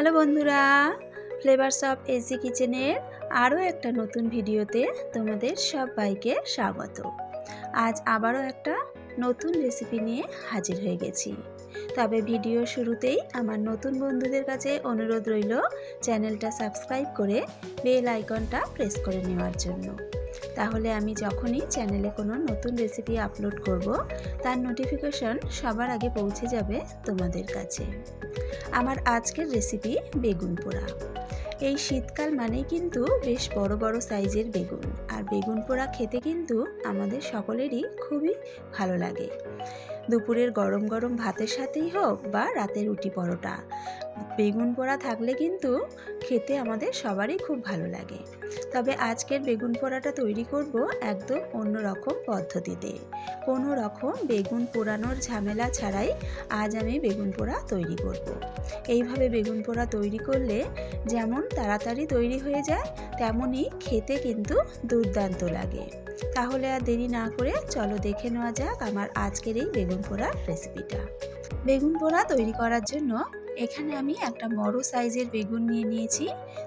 Hello বন্ধুরা, flavours of AG কিচেনের আরও একটা নতুন ভিডিওতে তোমাদের সবাইকে স্বাগত। আজ আবারও একটা নতুন রেসিপি নিয়ে হাজির হয়ে গেছি। তবে ভিডিও শুরুতেই আমার নতুন বন্ধুদের কাছে অনুরোধ রইল চ্যানেলটা সাবস্ক্রাইব করে বেল আইকনটা প্রেস করে নেওয়ার জন্য। তাহলে আমি যখনই চ্যানেলে কোনো নতুন রেসিপি আপলোড করব তার নোটিফিকেশন সবার আগে পৌঁছে যাবে তোমাদের কাছে। আমার আজকের রেসিপি বেগুন পোড়া। এই শীতকাল মানেই কিন্তু বেশ বড় বড় সাইজের বেগুন, আর বেগুন পোড়া খেতে কিন্তু আমাদের সকলেরই খুবই ভালো লাগে। দুপুরের গরম গরম ভাতের সাথেই হোক বা রাতের রুটি পরোটা, বেগুন পোড়া থাকলে কিন্তু খেতে আমাদের সবারই খুব ভালো লাগে। তবে আজকের বেগুন পোড়াটা তৈরি করব একদম অন্যরকম পদ্ধতিতে। কোনো রকম বেগুন পোড়ানোর ঝামেলা ছাড়াই আজ আমি বেগুন পোড়া তৈরি করব। এইভাবে বেগুন পোড়া তৈরি করলে যেমন তাড়াতাড়ি তৈরি হয়ে যায়, তেমনই খেতে কিন্তু দুর্দান্ত লাগে। তাহলে আর দেরি না করে চলো দেখে নেওয়া যাক আমার আজকের এই বেগুন পোড়ার রেসিপিটা। বেগুন পোড়া তৈরি করার জন্য এখানে আমি একটা বড় সাইজের বেগুন নিয়ে নিয়েছি।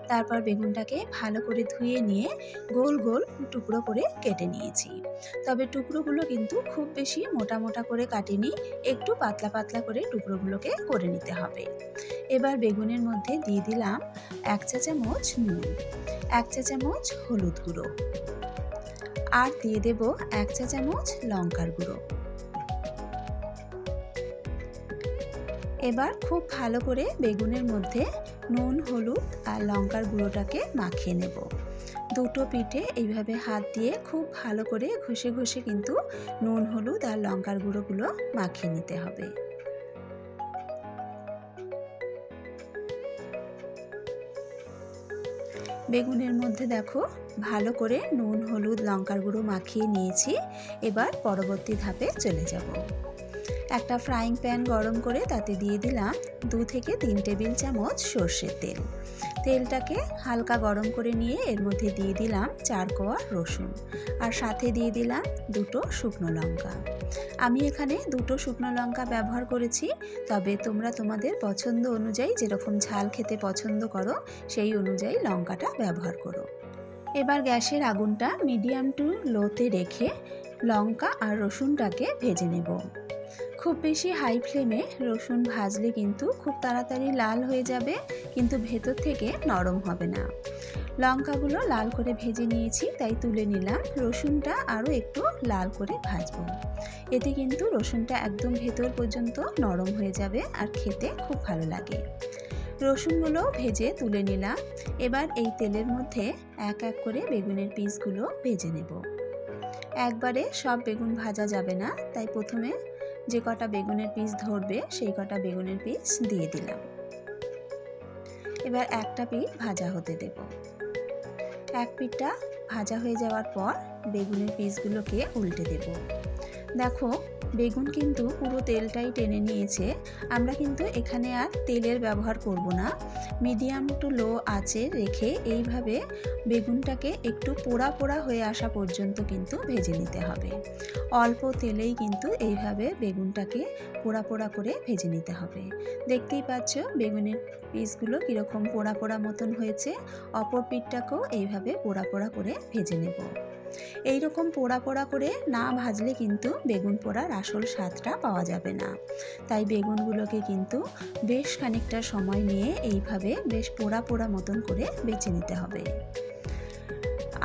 তারপর বেগুনটাকে ভালো করে ধুয়ে নিয়ে গোল গোল টুকরো করে কেটে নিয়েছি। তবে টুকরোগুলো কিন্তু খুব বেশি মোটা মোটা করে কাটিনি, একটু পাতলা পাতলা করে টুকরোগুলোকে করে নিতে হবে। এবার বেগুনের মধ্যে দিয়ে দিলাম 1 চা চামচ নুন, 1 চা চামচ হলুদ গুঁড়ো, আর দিয়ে দেব 1 চা চামচ লঙ্কার গুঁড়ো। এবার খুব ভালো করে বেগুনের মধ্যে নুন, হলুদ আর লঙ্কার গুঁড়োটাকে মাখিয়ে নেব। দুটো পিঠে এইভাবে হাত দিয়ে খুব ভালো করে ঘষে ঘষে কিন্তু নুন, হলুদ আর লঙ্কার গুঁড়োগুলো মাখিয়ে নিতে হবে। বেগুনের মধ্যে দেখো ভালো করে নুন, হলুদ, লঙ্কার গুঁড়ো মাখিয়ে নিয়েছি। এবার পরবর্তী ধাপে চলে যাব। একটা ফ্রাইং প্যান গরম করে তাতে দিয়ে দিলাম 2 থেকে 3 টেবিল চামচ সর্ষের তেল। তেলটাকে হালকা গরম করে নিয়ে এর মধ্যে দিয়ে দিলাম 4 কোয়া রসুন, আর সাথে দিয়ে দিলাম 2টো শুকনো লঙ্কা। আমি এখানে 2টো শুকনো লঙ্কা ব্যবহার করেছি, তবে তোমরা তোমাদের পছন্দ অনুযায়ী যেরকম ঝাল খেতে পছন্দ করো সেই অনুযায়ী লঙ্কাটা ব্যবহার করো। এবার গ্যাসের আগুনটা মিডিয়াম টু লোতে রেখে লঙ্কা আর রসুনটাকে ভেজে নেব। খুব বেশি হাই ফ্লেমে রসুন ভাজলে কিন্তু খুব তাড়াতাড়ি লাল হয়ে যাবে, কিন্তু ভেতর থেকে নরম হবে না। লঙ্কাগুলো লাল করে ভেজে নিয়েছি, তাই তুলে নিলাম। রসুনটা আরও একটু লাল করে ভাজবো। এতে কিন্তু রসুনটা একদম ভেতর পর্যন্ত নরম হয়ে যাবে আর খেতে খুব ভালো লাগে। রসুনগুলো ভেজে তুলে নিলাম। এবার এই তেলের মধ্যে এক এক করে বেগুনের পিসগুলো ভেজে নেব। একবারে সব বেগুন ভাজা যাবে না, তাই প্রথমে যে কটা বেগুনের পিস ধরবে সেই কটা বেগুনের পিস দিয়ে দিলাম। এবার একটা পিঠ ভাজা হতে দেব। এক পিঠটা ভাজা হয়ে যাওয়ার পর বেগুনের পিসগুলোকে উল্টে দেব। দেখো বেগুন কিন্তু পুরো তেলটাই টেনে নিয়েছে। আমরা কিন্তু এখানে আর তেলের ব্যবহার করব না। মিডিয়াম টু লো আঁচে রেখে এইভাবে বেগুনটাকে একটু পোড়া পোড়া হয়ে আসা পর্যন্ত কিন্তু ভেজে নিতে হবে। অল্প তেলেই কিন্তু এইভাবে বেগুনটাকে পোড়া পোড়া করে ভেজে নিতে হবে। দেখতেই পাচ্ছ বেগুনের পিসগুলো কীরকম পোড়া পোড়া মতন হয়েছে। অপর পিঠটাকেও এইভাবে পোড়া পোড়া করে ভেজে নেব। এইরকম পোড়া পোড়া করে না ভাজলে কিন্তু বেগুন পোড়ার আসল স্বাদটা পাওয়া যাবে না। তাই বেগুনগুলোকে কিন্তু বেশ খানিকটা সময় নিয়ে এইভাবে বেশ পোড়া পোড়া মতন করে বেছে নিতে হবে।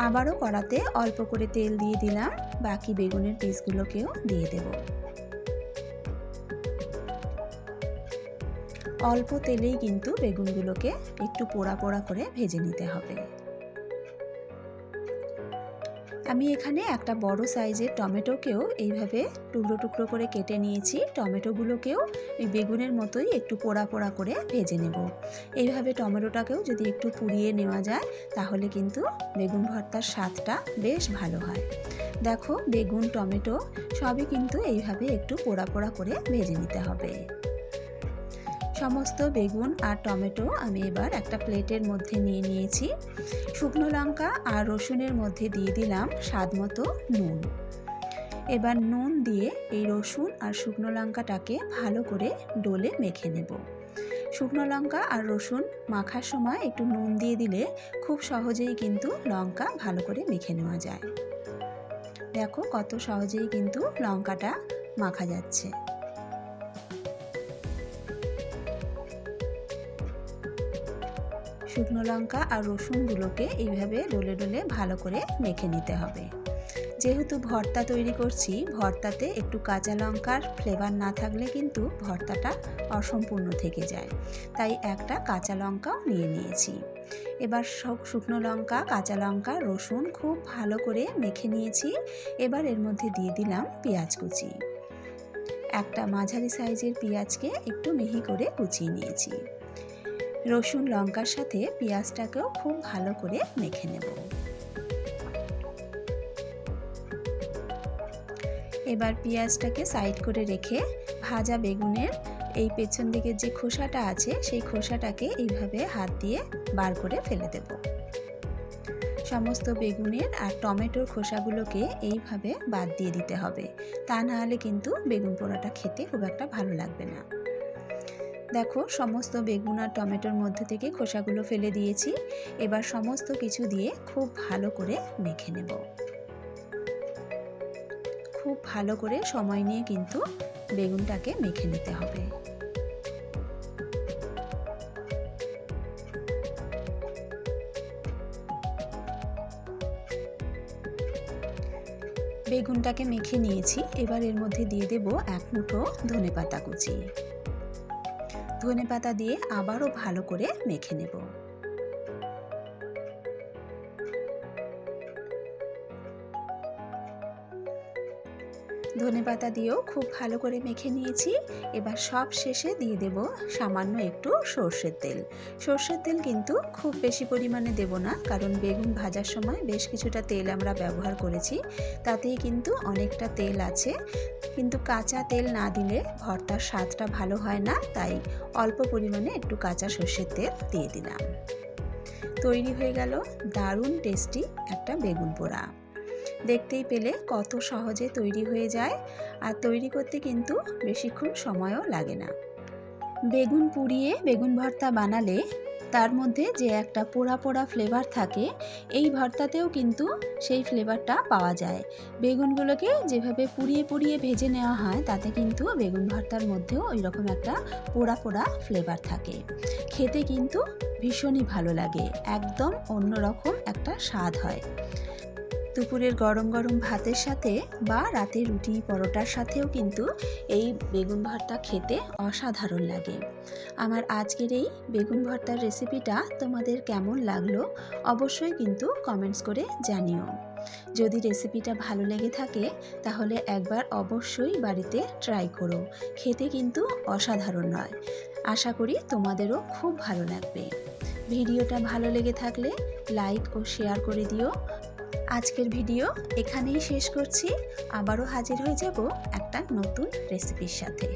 আবারও কড়াতে অল্প করে তেল দিয়ে দিলাম, বাকি বেগুনের পিসগুলোকেও দিয়ে দেব। অল্প তেলেই কিন্তু বেগুনগুলোকে একটু পোড়া পোড়া করে ভেজে নিতে হবে। আমি এখানে একটা বড় সাইজের টমেটোকেও এইভাবে টুকরো টুকরো করে কেটে নিয়েছি। টমেটোগুলোকেও ওই বেগুনের মতোই একটু পোড়া পোড়া করে ভেজে নেব। এইভাবে টমেটোটাকেও যদি একটু পুড়িয়ে নেওয়া যায় তাহলে কিন্তু বেগুন ভর্তার স্বাদটা বেশ ভালো হয়। দেখো বেগুন, টমেটো সবই কিন্তু এইভাবে একটু পোড়া পোড়া করে ভেজে নিতে হবে। সমস্ত বেগুন আর টমেটো আমি এবার একটা প্লেটের মধ্যে নিয়ে নিয়েছি। শুকনো লঙ্কা আর রসুনের মধ্যে দিয়ে দিলাম স্বাদ মতো নুন। এবার নুন দিয়ে এই রসুন আর শুকনো লঙ্কাটাকে ভালো করে ডলে মেখে নেব। শুকনো লঙ্কা আর রসুন মাখার সময় একটু নুন দিয়ে দিলে খুব সহজেই কিন্তু লঙ্কা ভালো করে মেখে নেওয়া যায়। দেখো কত সহজেই কিন্তু লঙ্কাটা মাখা যাচ্ছে। শুকনো লঙ্কা আর রসুনগুলোকে এইভাবে ডলে ডলে ভালো করে মেখে নিতে হবে। যেহেতু ভর্তা তৈরি করছি, ভর্তাতে একটু কাঁচা লঙ্কার ফ্লেভার না থাকলে কিন্তু ভর্তাটা অসম্পূর্ণ থেকে যায়, তাই একটা কাঁচা লঙ্কাও নিয়ে নিয়েছি। এবার সব শুকনো লঙ্কা, কাঁচা লঙ্কা, রসুন খুব ভালো করে মেখে নিয়েছি। এবার এর মধ্যে দিয়ে দিলাম পেঁয়াজ কুচি। একটা মাঝারি সাইজের পেঁয়াজকে একটু মিহি করে কুচিয়ে নিয়েছি। রসুন লঙ্কার সাথে পেঁয়াজটাকেও খুব ভালো করে মেখে নেব। এবার পেঁয়াজটাকে সাইড করে রেখে ভাজা বেগুনের এই পেছন দিকের যে খোসাটা আছে সেই খোসাটাকে এইভাবে হাত দিয়ে বার করে ফেলে দেব। সমস্ত বেগুনের আর টমেটোর খোসাগুলোকে এইভাবে বাদ দিয়ে দিতে হবে, তা না হলে কিন্তু বেগুন পোড়াটা খেতে খুব একটা ভালো লাগবে না। দেখো সমস্ত বেগুন আর টমেটোর মধ্যে থেকে খোসাগুলো ফেলে দিয়েছি। এবার সমস্ত কিছু দিয়ে খুব ভালো করে মেখে নেব। খুব ভালো করে সময় নিয়ে কিন্তু বেগুনটাকে মেখে নিতে হবে। বেগুনটাকে মেখে নিয়েছি। এবার এর মধ্যে দিয়ে দেব এক মুঠো ধনেপাতা কুচি। ধনেপাতা দিয়ে আবারও ভালো করে মেখে নেব। ধনেপাতা দিয়েও খুব ভালো করে মেখে নিয়েছি। এবার সব শেষে দিয়ে দেব সামান্য একটু সর্ষের তেল। সর্ষের তেল কিন্তু খুব বেশি পরিমাণে দেব না, কারণ বেগুন ভাজার সময় বেশ কিছুটা তেল আমরা ব্যবহার করেছি, তাতেই কিন্তু অনেকটা তেল আছে। কিন্তু কাঁচা তেল না দিলে ভর্তার স্বাদটা ভালো হয় না, তাই অল্প পরিমাণে একটু কাঁচা সর্ষের তেল দিয়ে দিলাম। তৈরি হয়ে গেল দারুণ টেস্টি একটা বেগুন পোড়া। দেখতেই পেলে কত সহজে তৈরি হয়ে যায়, আর তৈরি করতে কিন্তু বেশিক্ষণ সময়ও লাগে না। বেগুন পুড়িয়ে বেগুন ভর্তা বানালে তার মধ্যে যে একটা পোড়া পোড়া ফ্লেভার থাকে, এই ভর্তাতেও কিন্তু সেই ফ্লেভারটা পাওয়া যায়। বেগুনগুলোকে যেভাবে পুড়িয়ে পুড়িয়ে ভেজে নেওয়া হয়, তাতে কিন্তু বেগুন ভর্তার মধ্যেও ওই রকম একটা পোড়া পোড়া ফ্লেভার থাকে। খেতে কিন্তু ভীষণই ভালো লাগে, একদম অন্যরকম একটা স্বাদ হয়। দুপুরের গরম গরম ভাতের সাথে বা রাতে রুটি পরোটার সাথেও কিন্তু এই বেগুন ভর্তা খেতে অসাধারণ লাগে। আমার আজকের এই বেগুন ভর্তার রেসিপিটা তোমাদের কেমন লাগলো অবশ্যই কিন্তু কমেন্টস করে জানিও। যদি রেসিপিটা ভালো লেগে থাকে তাহলে একবার অবশ্যই বাড়িতে ট্রাই করো, খেতে কিন্তু অসাধারণ নয়। আশা করি তোমাদেরও খুব ভালো লাগবে। ভিডিওটা ভালো লেগে থাকলে লাইক ও শেয়ার করে দিও। আজকের ভিডিও এখানেই শেষ করছি। আবারও হাজির হয়ে যাব একটা নতুন রেসিপির সাথে।